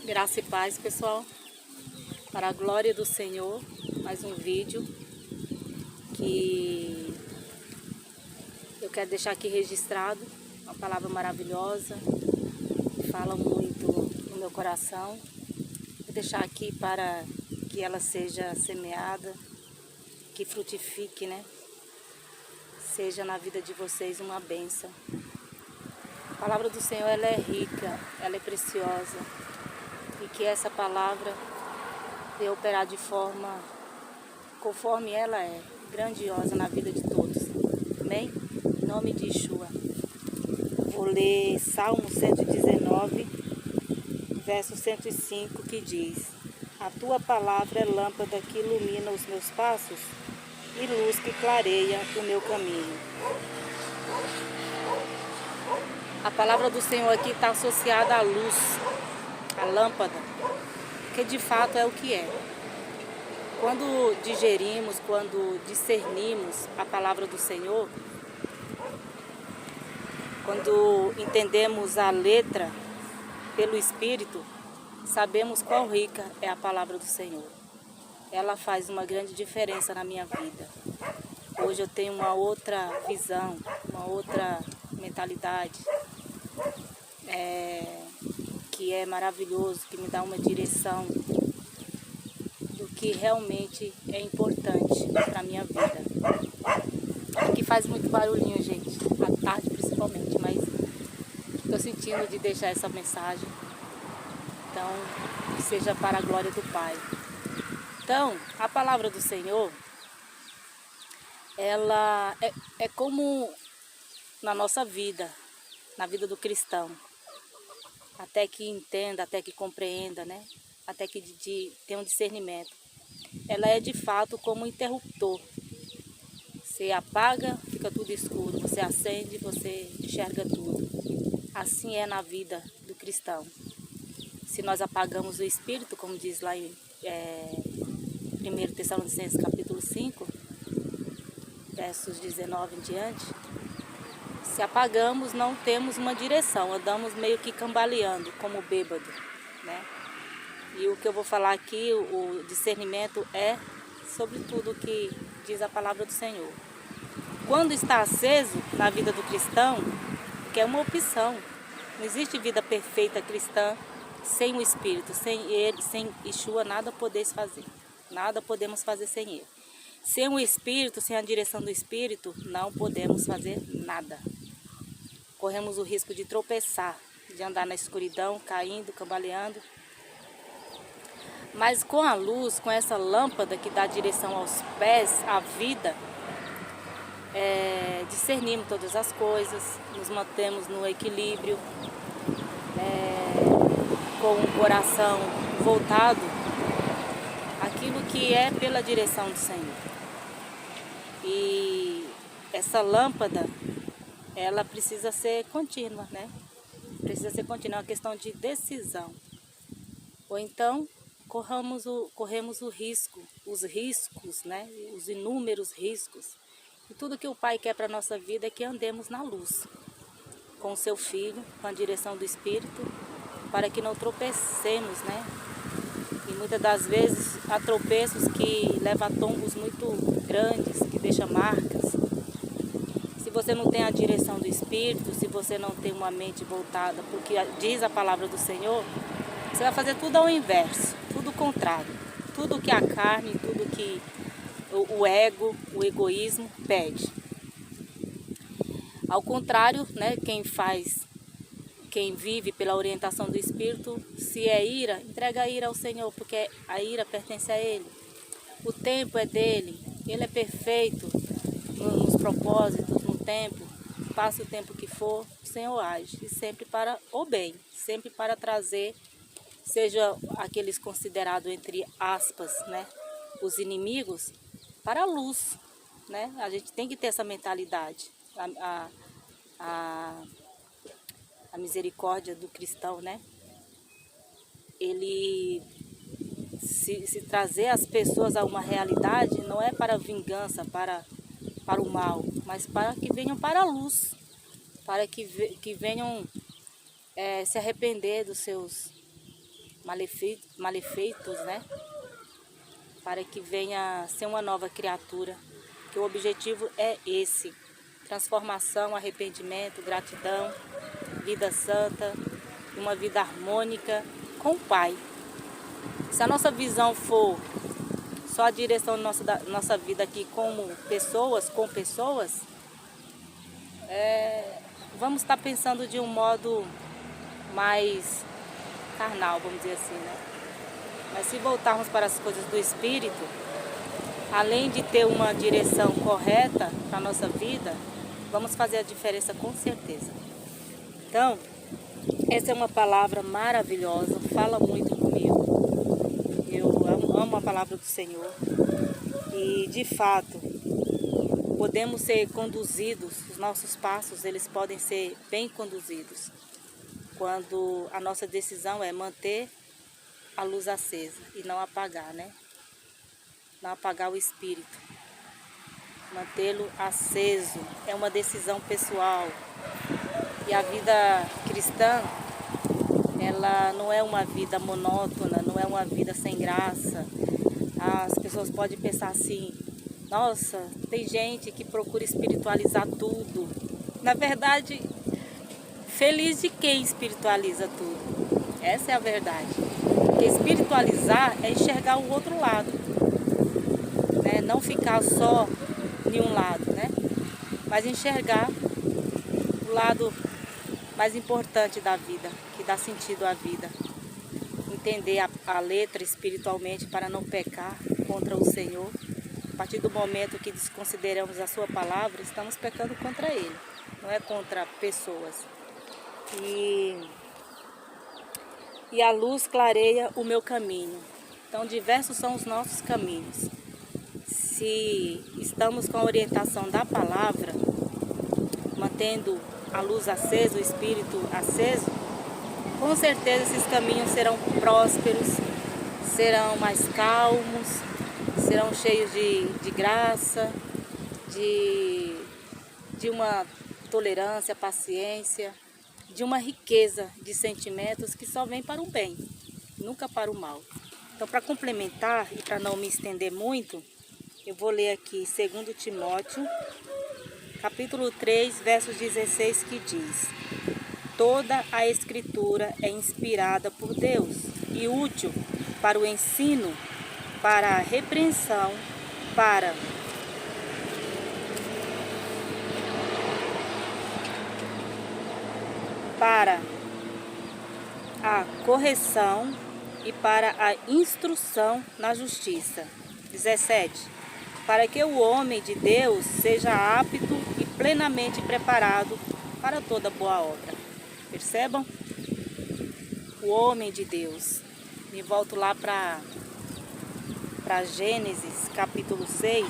Graça e paz, pessoal. Para a glória do Senhor, mais um vídeo que eu quero deixar aqui registrado. Uma palavra maravilhosa, que fala muito no meu coração. Vou deixar aqui para que ela seja semeada, que frutifique, né? Seja na vida de vocês uma bênção. A palavra do Senhor, ela é rica, ela é preciosa. E que essa palavra venha operar de forma conforme ela é, grandiosa na vida de todos. Amém? Em nome de Yeshua. Vou ler Salmo 119, verso 105, que diz: A tua palavra é lâmpada que ilumina os meus passos e luz que clareia o meu caminho. A palavra do Senhor aqui está associada à luz, à lâmpada, que de fato é o que é. Quando digerimos, quando discernimos a palavra do Senhor, quando entendemos a letra pelo Espírito, sabemos quão rica é a palavra do Senhor. Ela faz uma grande diferença na minha vida. Hoje eu tenho uma outra visão, uma outra mentalidade, que é maravilhoso, que me dá uma direção do que realmente é importante para a minha vida. Aqui faz muito barulhinho, gente, à tarde principalmente, mas estou sentindo de deixar essa mensagem. Então, que seja para a glória do Pai. Então, a palavra do Senhor, ela é como na nossa vida, na vida do cristão. Até que entenda, até que compreenda, né? Até que tenha um discernimento. Ela é de fato como um interruptor. Você apaga, fica tudo escuro. Você acende, você enxerga tudo. Assim é na vida do cristão. Se nós apagamos o Espírito, como diz lá em 1 Tessalonicenses capítulo 5, versos 19 em diante, se apagamos, não temos uma direção, andamos meio que cambaleando, como bêbado, né? E o que eu vou falar aqui, o discernimento é sobre tudo o que diz a palavra do Senhor. Quando está aceso na vida do cristão, que é uma opção, não existe vida perfeita cristã sem o Espírito, sem ele, sem Yeshua, nada podemos fazer. Nada podemos fazer sem ele. Sem o Espírito, sem a direção do Espírito, não podemos fazer nada. Corremos o risco de tropeçar, de andar na escuridão, caindo, cambaleando. Mas com a luz, com essa lâmpada que dá direção aos pés, à vida, discernimos todas as coisas, nos mantemos no equilíbrio, com o coração voltado àquilo que é pela direção do Senhor. E essa lâmpada, ela precisa ser contínua, né? Precisa ser contínua, é uma questão de decisão. Ou então, corremos o risco, os riscos, né? Os inúmeros riscos. E tudo que o Pai quer para a nossa vida é que andemos na luz, com o seu Filho, com a direção do Espírito, para que não tropecemos, né? E muitas das vezes há tropeços que levam a tombos muito grandes, que deixam marcas. Se você não tem a direção do Espírito, se você não tem uma mente voltada, porque diz a palavra do Senhor, você vai fazer tudo ao inverso, tudo o contrário. Tudo que a carne, tudo que o ego, o egoísmo pede. Ao contrário, né, quem vive pela orientação do Espírito, se é ira, entrega a ira ao Senhor, porque a ira pertence a Ele. O tempo é dele, Ele é perfeito nos propósitos, no tempo. Passe o tempo que for, o Senhor age. E sempre para o bem, sempre para trazer, seja aqueles considerados entre aspas, né, os inimigos, para a luz, né? A gente tem que ter essa mentalidade. A misericórdia do cristão, né? Ele se trazer as pessoas a uma realidade não é para vingança, para o mal, mas para que venham para a luz, para que venham se arrepender dos seus malefeitos, né? Para que venha ser uma nova criatura. Que o objetivo é esse: transformação, arrependimento, gratidão, vida santa, uma vida harmônica com o Pai. Se a nossa visão for só a direção da nossa vida aqui como pessoas, com pessoas, vamos estar pensando de um modo mais carnal, vamos dizer assim, né? Mas se voltarmos para as coisas do Espírito, além de ter uma direção correta para a nossa vida, vamos fazer a diferença com certeza. Então, essa é uma palavra maravilhosa, fala muito comigo. Eu amo a palavra do Senhor. E, de fato, podemos ser conduzidos, os nossos passos, eles podem ser bem conduzidos, quando a nossa decisão é manter a luz acesa e não apagar, né? Não apagar o espírito. Mantê-lo aceso é uma decisão pessoal. E a vida cristã, ela não é uma vida monótona, não é uma vida sem graça. As pessoas podem pensar assim: nossa, tem gente que procura espiritualizar tudo. Na verdade, feliz de quem espiritualiza tudo. Essa é a verdade. Porque espiritualizar é enxergar o outro lado, né? Não ficar só em um lado, né? Mas enxergar o lado mais importante da vida, que dá sentido à vida. Entender a letra espiritualmente para não pecar contra o Senhor. A partir do momento que desconsideramos a sua palavra, estamos pecando contra Ele, não é contra pessoas. E a luz clareia o meu caminho. Então, diversos são os nossos caminhos. Se estamos com a orientação da palavra, mantendo a luz acesa, o espírito aceso, com certeza esses caminhos serão prósperos, serão mais calmos, serão cheios de graça, de uma tolerância, paciência, de uma riqueza de sentimentos que só vem para o bem, nunca para o mal. Então, para complementar e para não me estender muito, eu vou ler aqui 2 Timóteo, capítulo 3, versos 16, que diz: toda a Escritura é inspirada por Deus e útil para o ensino, para a repreensão, para a correção e para a instrução na justiça. 17. Para que o homem de Deus seja apto e plenamente preparado para toda boa obra. Percebam? O homem de Deus. Me volto lá para Gênesis, capítulo 6,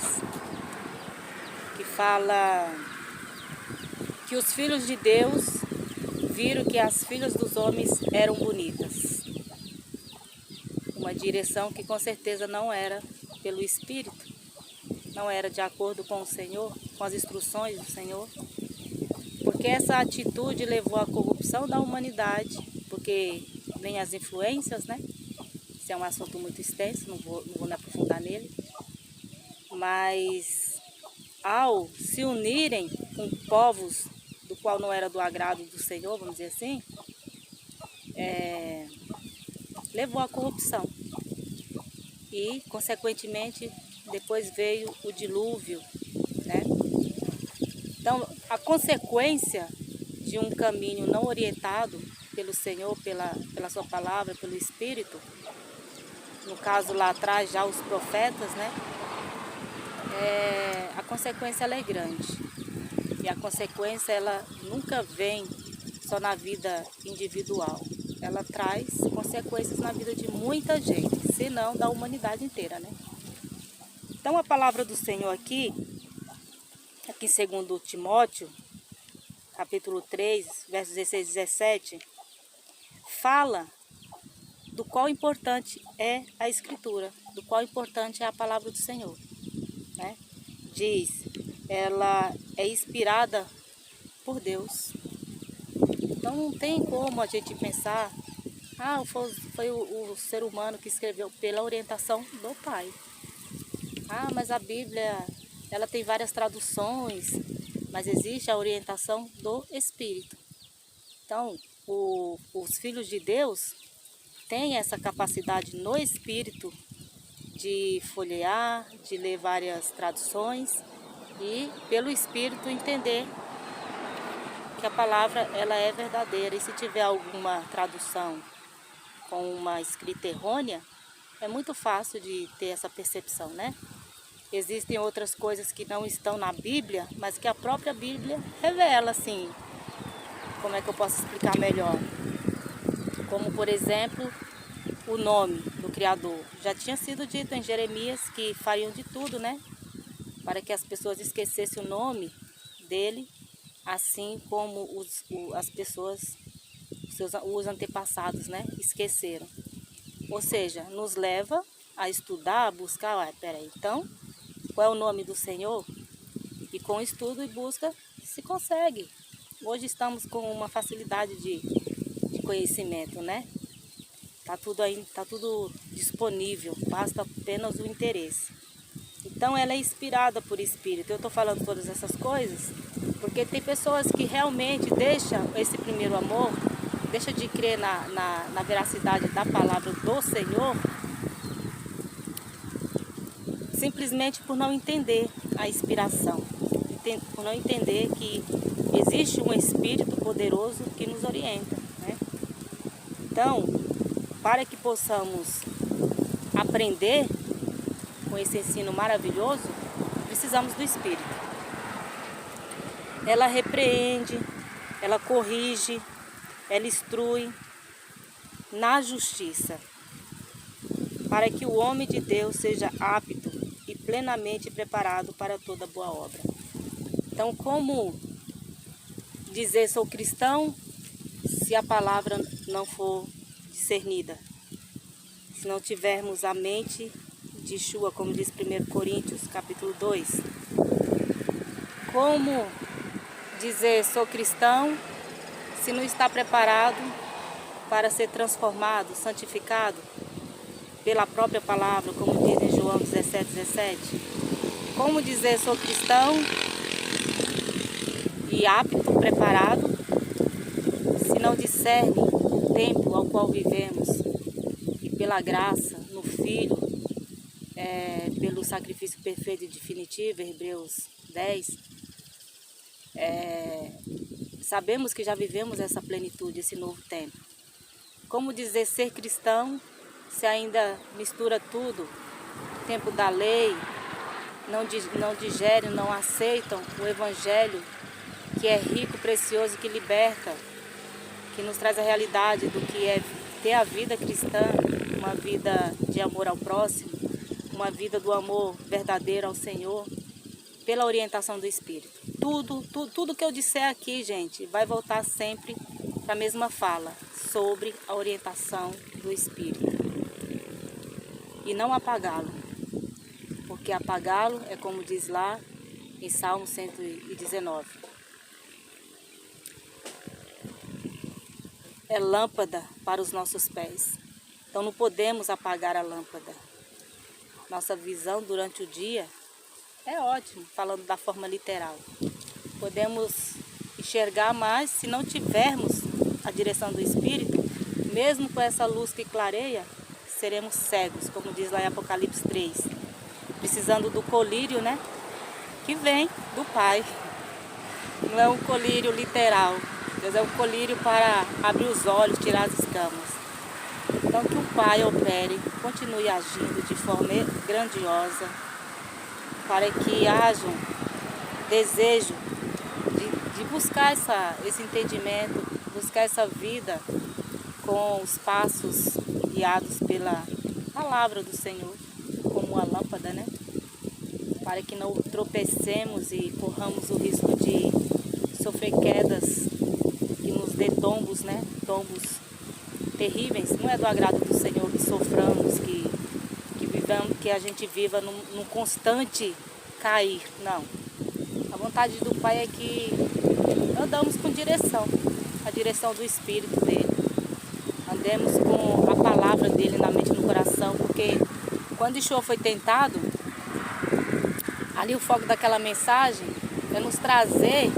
que fala que os filhos de Deus viram que as filhas dos homens eram bonitas. Uma direção que com certeza não era pelo Espírito, não era de acordo com o Senhor, com as instruções do Senhor. Porque essa atitude levou à corrupção da humanidade, porque vem as influências, né? Isso é um assunto muito extenso, não vou me aprofundar nele. Mas ao se unirem com povos do qual não era do agrado do Senhor, vamos dizer assim, levou à corrupção. E, consequentemente, depois veio o dilúvio, né? Então, a consequência de um caminho não orientado pelo Senhor, pela sua palavra, pelo Espírito, no caso lá atrás já os profetas, né? A consequência ela é grande. E a consequência ela nunca vem só na vida individual. Ela traz consequências na vida de muita gente, se não da humanidade inteira, né? Então a palavra do Senhor aqui em 2 Timóteo, capítulo 3, versos 16 e 17, fala do qual importante é a Escritura, do qual importante é a palavra do Senhor, né? Diz, ela é inspirada por Deus. Então não tem como a gente pensar, Foi o ser humano que escreveu pela orientação do Pai. Mas a Bíblia, ela tem várias traduções, mas existe a orientação do Espírito. Então, os filhos de Deus têm essa capacidade no Espírito de folhear, de ler várias traduções e, pelo Espírito, entender que a palavra ela é verdadeira. E se tiver alguma tradução com uma escrita errônea, é muito fácil de ter essa percepção, né? Existem outras coisas que não estão na Bíblia, mas que a própria Bíblia revela, assim. Como é que eu posso explicar melhor? Como, por exemplo, o nome do Criador. Já tinha sido dito em Jeremias que fariam de tudo, né? Para que as pessoas esquecessem o nome dele, assim como as pessoas, os antepassados, né? Esqueceram. Ou seja, nos leva a estudar, a buscar, peraí, então, qual é o nome do Senhor? E com estudo e busca se consegue. Hoje estamos com uma facilidade de conhecimento, né? Tá tudo disponível, basta apenas o interesse. Então ela é inspirada por Espírito. Eu estou falando todas essas coisas porque tem pessoas que realmente deixam esse primeiro amor, deixa de crer na veracidade da palavra do Senhor, simplesmente por não entender a inspiração, por não entender que existe um Espírito poderoso que nos orienta, né? Então, para que possamos aprender com esse ensino maravilhoso, precisamos do Espírito. Ela repreende, ela corrige, ela instrui na justiça, para que o homem de Deus seja apto e plenamente preparado para toda boa obra. Então, como dizer sou cristão se a palavra não for discernida? Se não tivermos a mente de Yeshua, como diz 1 Coríntios, capítulo 2. Como dizer sou cristão se não está preparado para ser transformado, santificado pela própria palavra, como diz em João 17:17? Como dizer sou cristão e apto, preparado, se não discerne o tempo ao qual vivemos e pela graça no Filho, pelo sacrifício perfeito e definitivo, Hebreus 10, sabemos que já vivemos essa plenitude, esse novo tempo. Como dizer ser cristão se ainda mistura tudo, o tempo da lei, não digerem, não aceitam o Evangelho, que é rico, precioso, que liberta, que nos traz a realidade do que é ter a vida cristã, uma vida de amor ao próximo, uma vida do amor verdadeiro ao Senhor, pela orientação do Espírito. Tudo que eu disser aqui, gente, vai voltar sempre para a mesma fala, sobre a orientação do Espírito. E não apagá-lo, porque apagá-lo é como diz lá em Salmo 119. É lâmpada para os nossos pés. Então não podemos apagar a lâmpada. Nossa visão durante o dia é ótimo, falando da forma literal. Podemos enxergar mais se não tivermos a direção do Espírito, mesmo com essa luz que clareia, seremos cegos, como diz lá em Apocalipse 3. Precisando do colírio, né? Que vem do Pai. Não é um colírio literal, mas é um colírio para abrir os olhos, tirar as escamas. Então que o Pai opere, continue agindo de forma grandiosa, para que haja um desejo de buscar esse entendimento, buscar essa vida com os passos guiados pela palavra do Senhor, como a lâmpada, né? Para que não tropecemos e corramos o risco de sofrer quedas que nos dê tombos, né? Tombos terríveis. Não é do agrado do Senhor que soframos, que vivamos, que a gente viva num constante cair. Não. A vontade do Pai é que andamos com direção, a direção do Espírito dele. andemos com a palavra dele na mente e no coração, porque quando Yeshua foi tentado, ali o foco daquela mensagem é nos trazer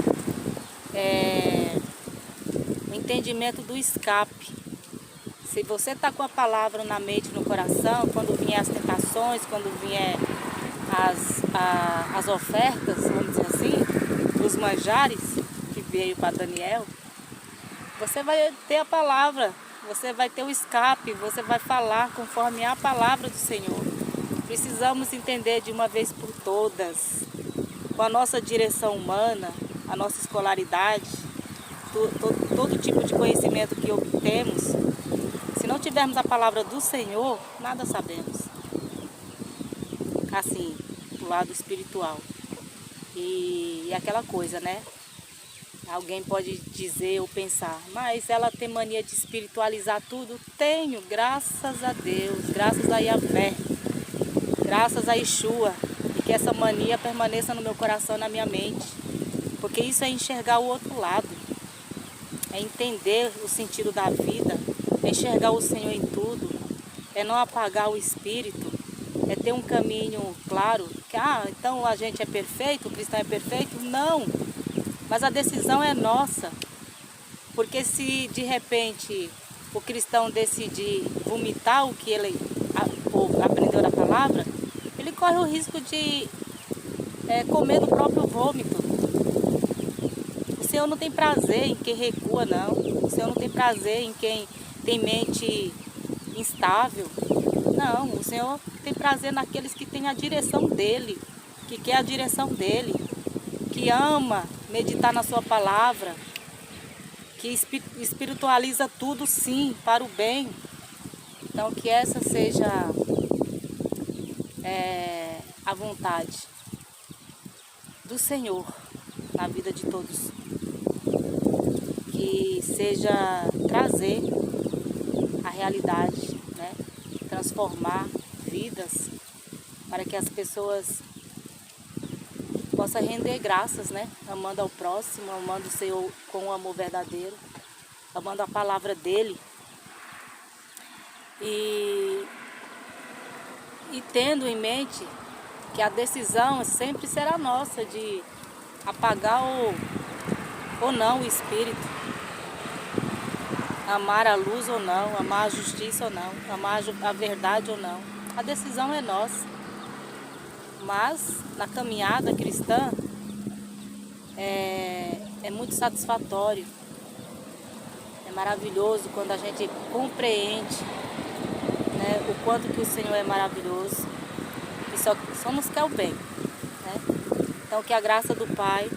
o entendimento do escape. Se você está com a palavra na mente e no coração, quando vier as tentações, quando vier as ofertas, vamos dizer assim, os manjares que veio para Daniel, você vai ter a palavra, você vai ter o escape, você vai falar conforme a palavra do Senhor. Precisamos entender de uma vez por todas, com a nossa direção humana, a nossa escolaridade, todo tipo de conhecimento que obtemos, se não tivermos a palavra do Senhor, nada sabemos. Assim, do lado espiritual. E aquela coisa, né? Alguém pode dizer ou pensar, mas ela tem mania de espiritualizar tudo? Tenho, graças a Deus, graças a Yahvé, graças a Yeshua, e que essa mania permaneça no meu coração e na minha mente, porque isso é enxergar o outro lado, é entender o sentido da vida, é enxergar o Senhor em tudo, é não apagar o espírito, é ter um caminho claro, que então a gente é perfeito, o cristão é perfeito? Não! Mas a decisão é nossa, porque se de repente o cristão decidir vomitar o que ele aprendeu da palavra, ele corre o risco de comer do próprio vômito. O Senhor não tem prazer em quem recua, não. O Senhor não tem prazer em quem tem mente instável. Não, o Senhor tem prazer naqueles que têm a direção dEle, que quer a direção dEle, que ama meditar na sua palavra, que espiritualiza tudo sim, para o bem. Então que essa seja a vontade do Senhor na vida de todos. Que seja trazer a realidade, né? Transformar vidas para que as pessoas possa render graças, né? Amando ao próximo, amando o Senhor com o amor verdadeiro, amando a palavra dEle. E tendo em mente que a decisão sempre será nossa de apagar ou não o espírito, amar a luz ou não, amar a justiça ou não, amar a verdade ou não. A decisão é nossa. Mas na caminhada cristã é muito satisfatório, é maravilhoso quando a gente compreende, né, o quanto que o Senhor é maravilhoso e só nos quer o bem, né? Então que a graça do Pai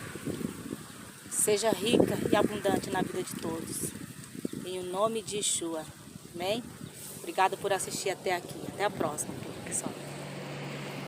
seja rica e abundante na vida de todos, em nome de Yeshua, amém? Obrigada por assistir até aqui, até a próxima, pessoal.